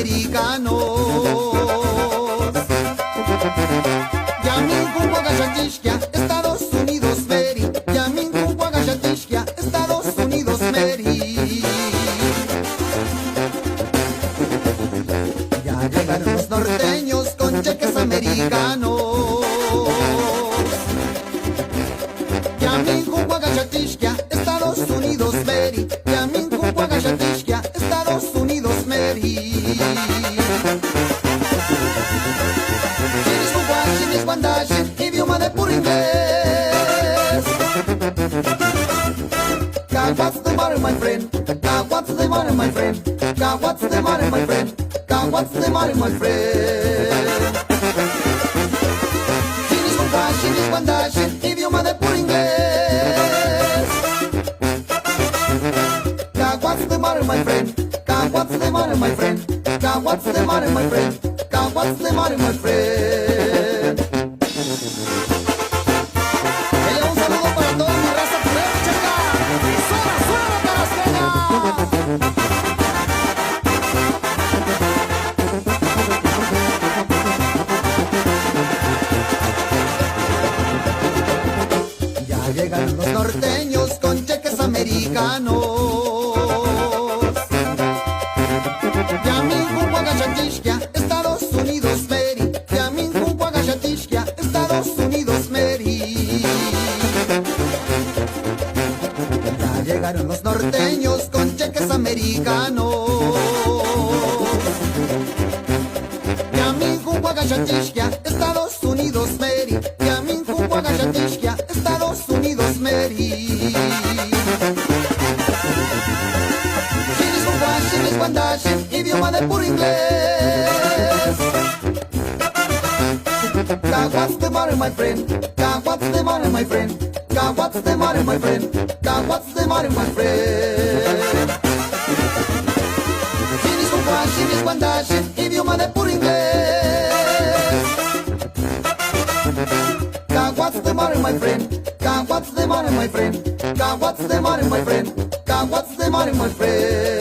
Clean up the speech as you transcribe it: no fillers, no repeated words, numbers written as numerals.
americanos. Yamin Huagashatishkia, Estados Unidos Mary. Yamin Huagashatishkia, Estados Unidos Mary. Ya llegaron los norteños con cheques americanos. Yamin Huagashatishkia, Estados Unidos Mary. Yamin Huagashatishkia, Estados Unidos Mary. Chinis Wandashin, idioma de puro inglés. God, what's the matter, my friend? God, what's the matter, my friend? God, what's the matter, my friend? God, what's the matter, my friend? Chinis Wandashin, idioma de puro inglés. God, what's the matter, my friend? God, what's the matter, my friend? God, what's the matter, my friend? God, what's the matter, my friend? Ella, un saludo para toda mi raza purépecha. ¡Suena, suena, Tarasqueña! Ya llegan los norteños con cheques americanos. Yamin Huagashatishkia, Estados Unidos Mary. Yamin Huagashatishkia, Estados Unidos Mary. Ya llegaron los norteños con cheques americanos. Yamin Huagashatishkia, Estados Unidos Mary. Yamin Huagashatishkia, Estados Unidos Mary. Chinis Wandashin, idioma de puro inglés. God, what's the matter, my friend? God, what's the matter, my friend? God, what's the matter, my friend? God, what's the matter, my friend? Chinis Wandashin, idioma de puro inglés. God, what's the matter, my friend? God, what's the matter, my friend? God, what's the matter, my friend? God, what's the matter, my friend?